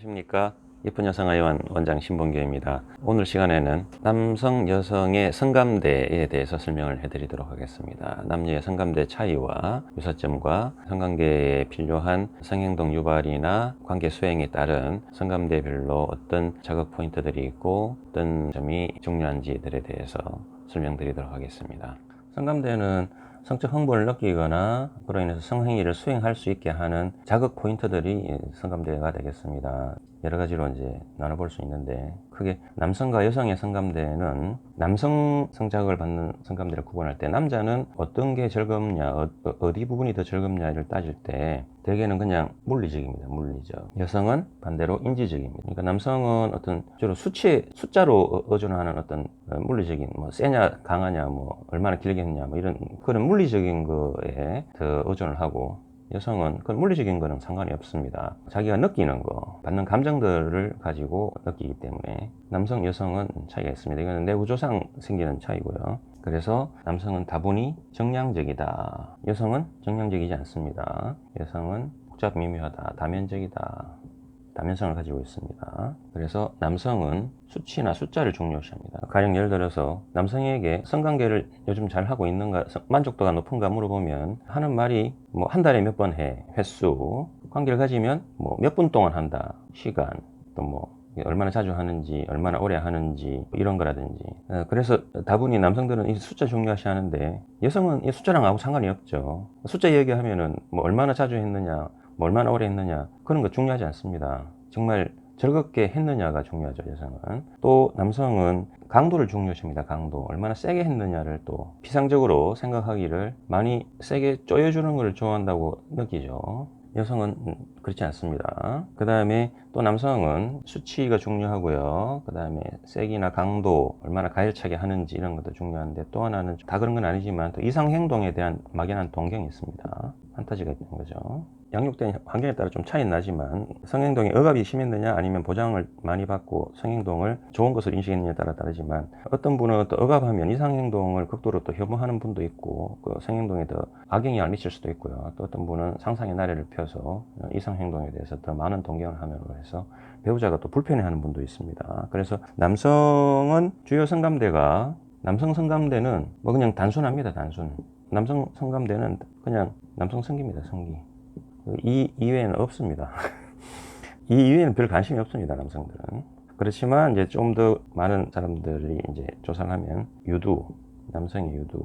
안녕하십니까. 예쁜 여성의원 원장 신봉규입니다. 오늘 시간에는 남성, 여성의 성감대에 대해서 설명을 해드리도록 하겠습니다. 남녀의 성감대 차이와 유사점과 성관계에 필요한 성행동 유발이나 관계 수행에 따른 성감대별로 어떤 자극 포인트들이 있고 어떤 점이 중요한지들에 대해서 설명드리도록 하겠습니다. 성감대는 성적 흥분을 느끼거나 그로 인해서 성행위를 수행할 수 있게 하는 자극 포인트들이 성감대가 되겠습니다. 여러 가지로 이제 나눠볼 수 있는데, 크게 남성과 여성의 성감대는 남성 성자극을 받는 성감대를 구분할 때 남자는 어떤 게 즐겁냐, 어디 부분이 더 즐겁냐를 따질 때 대개는 그냥 물리적입니다. 물리적. 여성은 반대로 인지적입니다. 그러니까 남성은 어떤 주로 숫자로 의존하는 어떤 물리적인 뭐 세냐 강하냐 뭐 얼마나 길게 했냐 뭐 이런 그런 물리적인 거에 더 의존을 하고, 여성은 그 물리적인 거는 상관이 없습니다. 자기가 느끼는 거, 받는 감정들을 가지고 느끼기 때문에 남성, 여성은 차이가 있습니다. 이거는 내구조상 생기는 차이고요. 그래서 남성은 다분히 정량적이다. 여성은 정량적이지 않습니다. 여성은 복잡 미묘하다. 다면적이다. 다면성을 가지고 있습니다. 그래서 남성은 수치나 숫자를 중요시합니다. 가령 예를 들어서 남성에게 성관계를 요즘 잘 하고 있는가, 만족도가 높은가 물어보면 하는 말이 뭐 한 달에 몇 번 해, 횟수, 관계를 가지면 뭐 몇 분 동안 한다, 시간, 또 뭐 얼마나 자주 하는지, 얼마나 오래 하는지 이런 거라든지. 그래서 다분히 남성들은 이 숫자 중요시 하는데 여성은 이 숫자랑 아무 상관이 없죠. 숫자 얘기하면은 뭐 얼마나 자주 했느냐, 뭐 얼마나 오래 했느냐 그런 거 중요하지 않습니다. 정말 즐겁게 했느냐가 중요하죠. 여성은. 또 남성은 강도를 중요시합니다. 강도, 얼마나 세게 했느냐를 또 피상적으로 생각하기를 많이 세게 쪼여주는 걸 좋아한다고 느끼죠. 여성은 그렇지 않습니다. 그 다음에 또 남성은 수치가 중요하고요. 그 다음에 세기나 강도, 얼마나 가열차게 하는지 이런 것도 중요한데, 또 하나는 다 그런 건 아니지만 또 이상 행동에 대한 막연한 동경이 있습니다. 판타지가 있는 거죠. 양육된 환경에 따라 좀 차이 나지만 성행동에 억압이 심했느냐 아니면 보장을 많이 받고 성행동을 좋은 것으로 인식했느냐에 따라 다르지만, 어떤 분은 또 억압하면 이상행동을 극도로 또 혐오하는 분도 있고 그 성행동에 더 악영향을 미칠 수도 있고요. 또 어떤 분은 상상의 나래를 펴서 이상행동에 대해서 더 많은 동경을 함으로 해서 배우자가 또 불편해하는 분도 있습니다. 그래서 남성은 주요 성감대가, 남성 성감대는 뭐 그냥 단순합니다. 단순. 남성 성감대는 그냥 남성 성기입니다. 성기. 이 이외에는 없습니다. 이 이외에는 별 관심이 없습니다. 남성들은. 그렇지만 이제 좀 더 많은 사람들이 이제 조사를 하면 유두, 남성의 유두,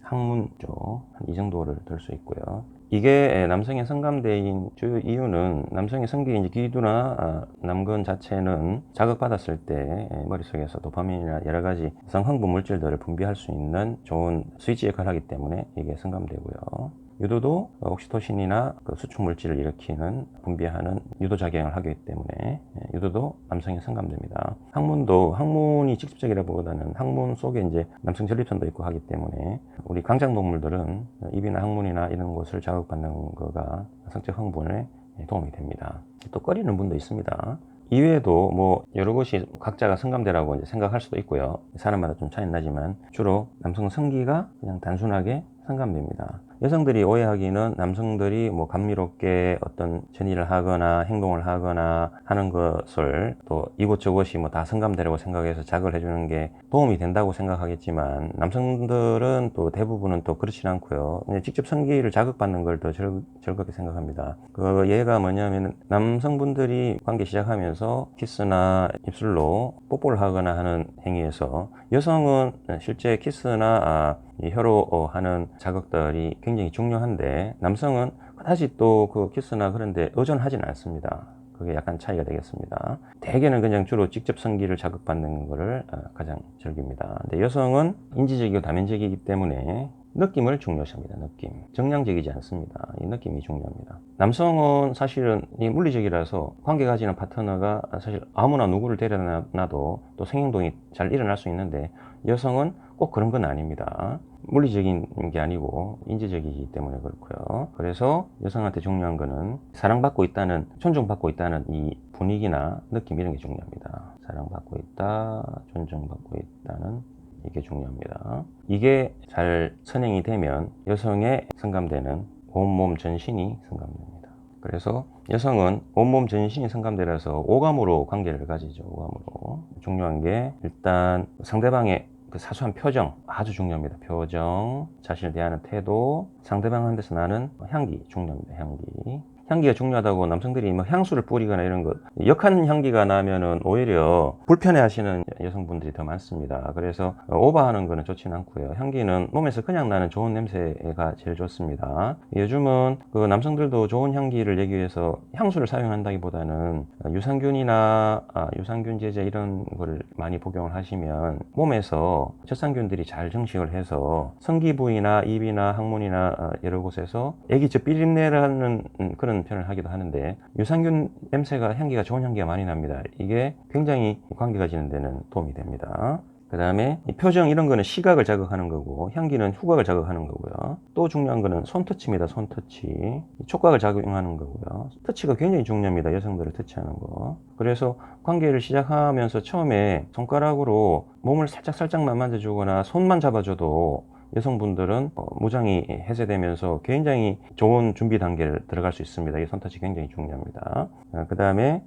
항문 쪽 한 이 정도를 들 수 있고요. 이게 남성의 성감대인 주요 이유는 남성의 성기 기두나 남근 자체는 자극받았을 때 머릿속에서 도파민이나 여러 가지 성흥분 물질들을 분비할 수 있는 좋은 스위치 역할을 하기 때문에 이게 성감대고요. 유도도 옥시토신이나 그 수축 물질을 일으키는 분비하는 유도작용을 하기 때문에 유도도 남성의 성감대입니다. 항문도, 항문이 직접적이라기보다는 항문 속에 이제 남성 전립선도 있고 하기 때문에 우리 강장동물들은 입이나 항문이나 이런 곳을 자극받는 거가 성적 흥분에 도움이 됩니다. 또 꺼리는 분도 있습니다. 이외에도 뭐 여러 곳이 각자가 성감대라고 이제 생각할 수도 있고요. 사람마다 좀 차이 나지만 주로 남성 성기가 그냥 단순하게 성감대입니다. 여성들이 오해하기는 남성들이 뭐 감미롭게 어떤 전의를 하거나 행동을 하거나 하는 것을 또 이곳저곳이 뭐 다 성감대라고 생각해서 자극을 해주는 게 도움이 된다고 생각하겠지만, 남성들은 또 대부분은 또 그렇진 않고요. 직접 성기를 자극받는 걸 더 즐겁게 생각합니다. 그 예가 뭐냐면, 남성분들이 관계 시작하면서 키스나 입술로 뽀뽀를 하거나 하는 행위에서 여성은 실제 키스나 이 혀로 하는 자극들이 굉장히 중요한데, 남성은 그다지 또 그 키스나 그런데 의존하지는 않습니다. 그게 약간 차이가 되겠습니다. 대개는 그냥 주로 직접 성기를 자극받는 것을 가장 즐깁니다. 근데 여성은 인지적이고 다면적이기 때문에 느낌을 중요시합니다. 느낌. 정량적이지 않습니다. 이 느낌이 중요합니다. 남성은 사실은 이 물리적이라서 관계 가지는 파트너가 사실 아무나 누구를 데려놔도 또 성행동이 잘 일어날 수 있는데, 여성은 꼭 그런 건 아닙니다. 물리적인 게 아니고 인지적이기 때문에 그렇고요. 그래서 여성한테 중요한 거는 사랑받고 있다는, 존중받고 있다는 이 분위기나 느낌, 이런 게 중요합니다. 사랑받고 있다, 존중받고 있다는, 이게 중요합니다. 이게 잘 선행이 되면 여성의 성감대는 온몸 전신이 성감됩니다. 그래서 여성은 온몸 전신이 성감대라서 오감으로 관계를 가지죠. 오감으로. 중요한 게 일단 상대방의 그 사소한 표정 아주 중요합니다. 표정, 자신을 대하는 태도, 상대방한테서 나는 향기 중요합니다. 향기. 향기가 중요하다고 남성들이 뭐 향수를 뿌리거나 이런 것, 역한 향기가 나면은 오히려 불편해 하시는 여성분들이 더 많습니다. 그래서 오버하는 거는 좋지는 않고요. 향기는 몸에서 그냥 나는 좋은 냄새가 제일 좋습니다. 요즘은 그 남성들도 좋은 향기를 내기 위해서 향수를 사용한다기보다는 유산균 제제 이런 거를 많이 복용을 하시면 몸에서 젖산균들이 잘 증식을 해서 성기 부위나 입이나 항문이나 여러 곳에서 애기 저 비린내를 하는 그런 표현을 하기도 하는데, 유산균 냄새가 향기가 좋은 향기가 많이 납니다. 이게 굉장히 관계 가지는 데는 도움이 됩니다. 그 다음에 표정 이런 거는 시각을 자극하는 거고, 향기는 후각을 자극하는 거고요. 또 중요한 거는 손터치입니다. 손터치. 촉각을 작용하는 거고요. 터치가 굉장히 중요합니다. 여성들을 터치하는 거. 그래서 관계를 시작하면서 처음에 손가락으로 몸을 살짝만 만져주거나 손만 잡아줘도 여성분들은 무장이 해제되면서 굉장히 좋은 준비 단계를 들어갈 수 있습니다. 이 손터치 굉장히 중요합니다. 그 다음에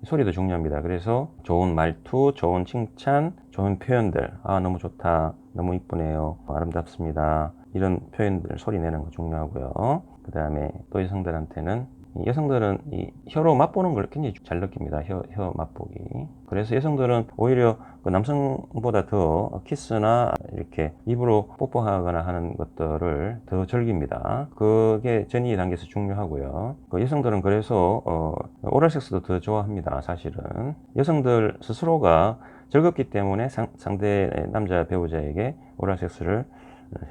소리도 중요합니다. 그래서 좋은 말투, 좋은 칭찬, 좋은 표현들, 아 너무 좋다, 너무 이쁘네요, 아름답습니다, 이런 표현들 소리 내는 거 중요하고요. 그 다음에 또 여성들은 이 혀로 맛보는 걸 굉장히 잘 느낍니다. 혀 맛보기. 그래서 여성들은 오히려 그 남성보다 더 키스나 이렇게 입으로 뽀뽀하거나 하는 것들을 더 즐깁니다. 그게 전이 단계에서 중요하고요. 그 여성들은 그래서 오랄 섹스도 더 좋아합니다. 사실은 여성들 스스로가 즐겁기 때문에 상대 남자 배우자에게 오랄 섹스를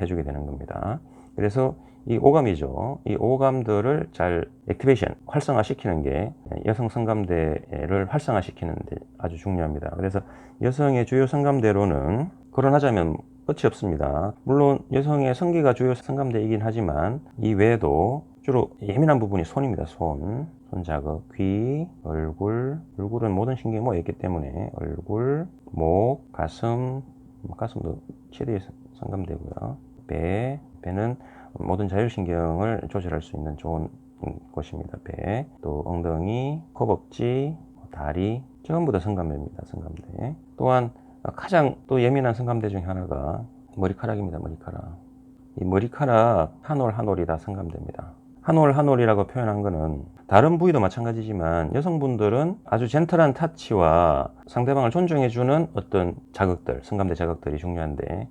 해주게 되는 겁니다. 그래서 이 오감이죠. 이 오감들을 잘 액티베이션, 활성화시키는 게 여성 성감대를 활성화시키는 데 아주 중요합니다. 그래서 여성의 주요 성감대로는 거론하자면 끝이 없습니다. 물론 여성의 성기가 주요 성감대이긴 하지만 이 외에도 주로 예민한 부분이 손입니다. 손 자극, 귀, 얼굴은 모든 신경이 모여 있기 때문에 얼굴, 목, 가슴도 최대의 성감대고요. 배는 모든 자율신경을 조절할 수 있는 좋은 곳입니다. 배, 또 엉덩이, 허벅지, 다리, 전부 다 성감대입니다. 성감대. 또한 가장 또 예민한 성감대 중에 하나가 머리카락입니다. 머리카락. 이 머리카락 한 올이 다 성감대입니다. 한 올이라고 표현한 거는 다른 부위도 마찬가지지만 여성분들은 아주 젠틀한 타치와 상대방을 존중해주는 어떤 자극들, 성감대 자극들이 중요한데,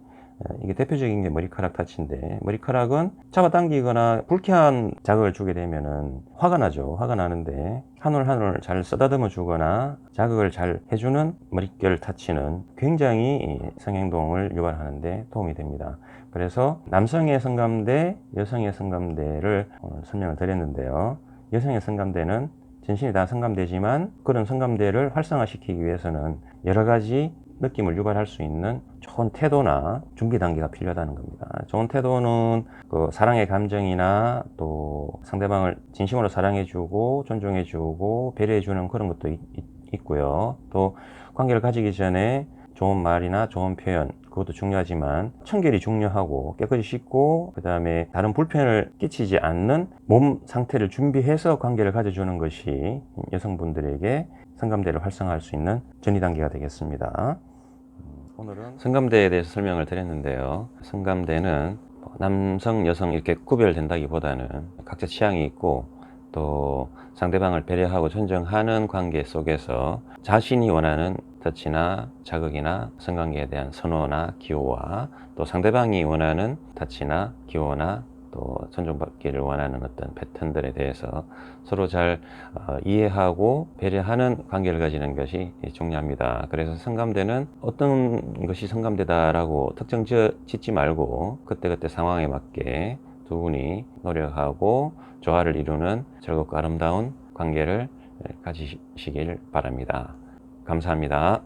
이게 대표적인 게 머리카락 타치인데, 머리카락은 잡아당기거나 불쾌한 자극을 주게 되면은 화가 나죠. 화가 나는데 한 올 잘 쓰다듬어 주거나 자극을 잘 해주는 머릿결 타치는 굉장히 성행동을 유발하는데 도움이 됩니다. 그래서 남성의 성감대, 여성의 성감대를 오늘 설명을 드렸는데요. 여성의 성감대는 전신이 다 성감대지만 그런 성감대를 활성화시키기 위해서는 여러 가지 느낌을 유발할 수 있는 좋은 태도나 준비 단계가 필요하다는 겁니다. 좋은 태도는 그 사랑의 감정이나 또 상대방을 진심으로 사랑해주고 존중해주고 배려해주는 그런 것도 있고요. 또 관계를 가지기 전에 좋은 말이나 좋은 표현, 그것도 중요하지만 청결이 중요하고 깨끗이 씻고 그 다음에 다른 불편을 끼치지 않는 몸 상태를 준비해서 관계를 가져주는 것이 여성분들에게 성감대를 활성화할 수 있는 전이 단계가 되겠습니다. 오늘은 성감대에 대해서 설명을 드렸는데요. 성감대는 남성, 여성 이렇게 구별된다기보다는 각자 취향이 있고 또 상대방을 배려하고 존중하는 관계 속에서 자신이 원하는 터치나 자극이나 성관계에 대한 선호나 기호와 또 상대방이 원하는 터치나 기호나 또 존중받기를 원하는 어떤 패턴들에 대해서 서로 잘 이해하고 배려하는 관계를 가지는 것이 중요합니다. 그래서 성감대는 어떤 것이 성감대다라고 특정 짓지 말고 그때그때 상황에 맞게 두 분이 노력하고 조화를 이루는 즐겁고 아름다운 관계를 가지시길 바랍니다. 감사합니다.